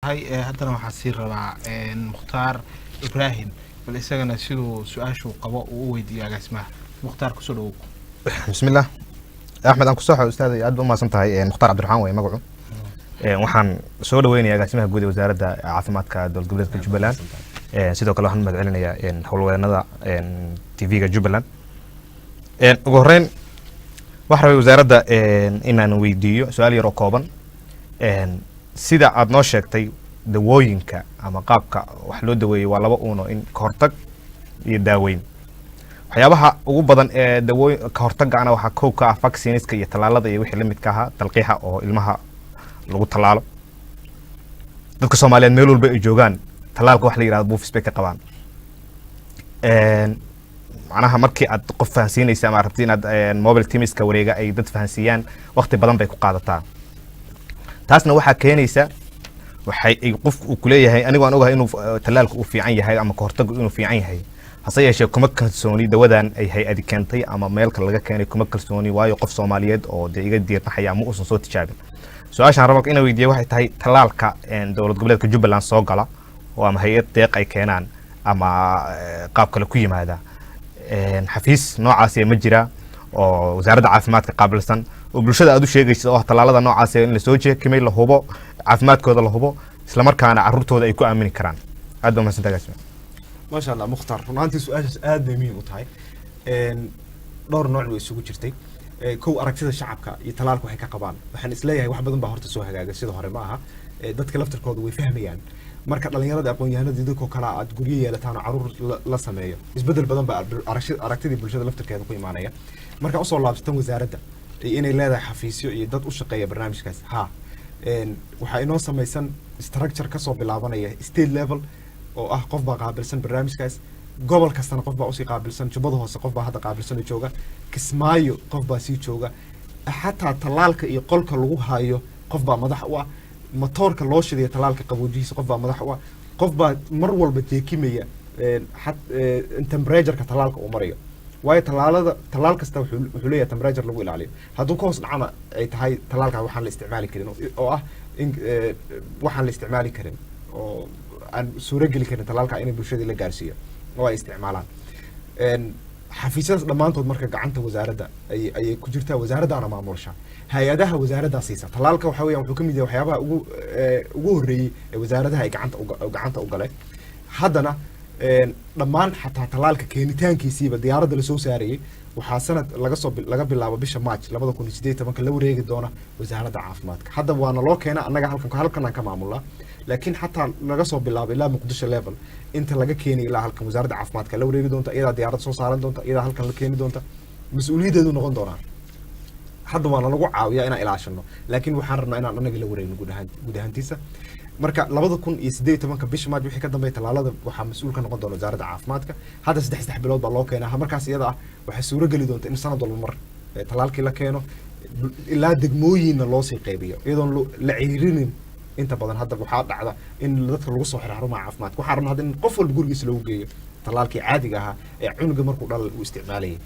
هاي هذا waxaa sii rabaa Mukhtaar Ibrahim bal isagana sidoo su'aashu qabo uu weydiiyo agaasimaha Mukhtaar ku soo dhaw بسم الله أحمد أنكو صح أستاذ أدب ما سمتها مختار عبد الرحمن ومقعو waxaan soo dhaweynayaa agaasimaha guud ee wasaaradda caafimaadka dowlad goboleedka Jubbaland sidoo kale waxaan magacilinayaa howlwadeennada TV-ga Jubbaland ugu horeyn waxa rabay wasaaradda inaan weydiiyo su'aal yar oo kooban sida aad noo sheegtay dawooyinka ama qaabka wax loo daweeyo waa laba uuno in ka hortag iyo daaweyn waxyaabaha ugu badan ee dawooyin ka hortagana waxa koob ka ah vaccines-ka iyo talaalada iyo wixii la midka ah talqiixa oo ilmaha lagu talaalo dadka Soomaaliyeed meel walba ay joogaan talaalka wax la yiraahdo buufis bay ka qabaan macnaha markii aad qof fahansiinaysa ama rabtid inaad mobile teams-ka wareega ay dad fahansiiyaan waqti badan bay ku qaadataa taasna waxa keenaysa waxay ay qofku uu kuleeyahay anigu aan ogahay inuu talaalku uu fiican yahay ama ka hortagu inuu fiican yahay hase yeeshee kuma kalsooni dawadan ay hay-adi keentay ama meelka laga keenay kuma kalsooni waayo qof Soomaaliyeed oo iga diirnaxaya ma uusan soo tijaabin su'aashan rabaa inaan weydiiyo waxay tahay talaalka dowlad goboleedka Jubbaland soo gala oo ama hay'ad deeq ay keenaan ama qaab kale ku yimaada xafiis noocaas ma jira oo wasaaradda caafimaadka qaabilsan oo bulshada aad u sheegayso oo talaalada noocaas in la soo jeekimay la hubo caafimaadkooda la hubo isla markaana carruurtooda ay ku aamini karaan aad baa mahadsantahay agaasima ما شاء الله مختار runtii su'aashaas aad bay muhiim u tahay dhowr nooc way isugu jirtay kow aragtida shacabka iyo talaalku waxay ka qabaan waxaan isleeyahay wax badan baa horta soo hagaagay sida hore ma aha dadka laftirkooda way fahmayaan marka dhalinyarada aqoon-yahanada dadka kala aad guriga yeelataan caruur la sameeyo isbedel badan baa aragtidii bulshada laftirkeeda ku imaanaya marka u soo laabsatan wasaaradda inay leedahay xafiisyo iyo dad u shaqeeya barnaamijkaas waxa inoo samaysan structure ka soo bilaabanaya state level oo ah qof baa qaabilsan barnaamijkaas gobol kastana qof baa usii qaabilsan jubbada hoose qof baa hadda qaabilsan oo jooga Kismaayo qof baa sii jooga xataa talaalka iyo qolka lagu hayo qof baa madax u ah matoorka loo shiday talaalka qaboojihiisa qof baa madax u ah qof baa mar walba jeekimaya temperature-ka talaalka uu marayo waayo talaal kasta wuxuu leeyahay temperature lagu ilaaliyo hadduu ka hoos dhacana ay tahay talaalka waxaan la isticmaali karin oo ah waxaan la isticmaali karin oo aan suura geli karin talaalka inay bulshada la gaarsiiyo oo ay isticmaalaan xafiisyadaas dhammaantood marka gacanta wasaaradda ayay ku jirtaa wasaaraddaana maamusha hay-adaha wasaaraddaa siisa talaalka waxa weeyaan wuxuu ka mid yahay waxyaabaha ugu horreeyey ee wasaaradaha ay gacanta u galeen haddana dhammaan xataa talaalka keenitaankiisiiba diyaaradda la soo saarayay waxaa sanad laga bilaabo bisha March 2018 la wareegi doona wasaaradda caafimaadka hadda waana loo keenaa annaga halkan aan ka maamulnaa laakiin xataa laga soo bilaabo ilaa Muqdisho level inta laga keenay ilaa halkan wasaaradda caafimaadka la wareegi doonta iyada diyaarad soo saaran doonta iyada halkan la keeni doonta mas'uuliyadeedu noqon doona hadda waana lagu caawiyaa inaan ilaashano laakiin waxaan rabnaa inaan anaga la wareegno guud ahaantiisa marka 2018 bisha Maaj wixii ka dambeeyay talaalada waxa mas'uul ka noqon doona wasaaradda caafimaadka hadda 3 bilood baa loo keenaa markaas iyada ah waxa suura gali doonta in sanad walba mar talaalkii la keeno ilaa degmooyinna loo sii qaybiyo iyadoon la ciirinin inta badan hadda waxaa dhacda in dadka lagu soo xiro xarumaha caafimaadka waxaan rabnaa in qof walba gurigiisa lagu geeyo talaalkii caadiga ahaa ee cunuga markuu dhal uu isticmaalayay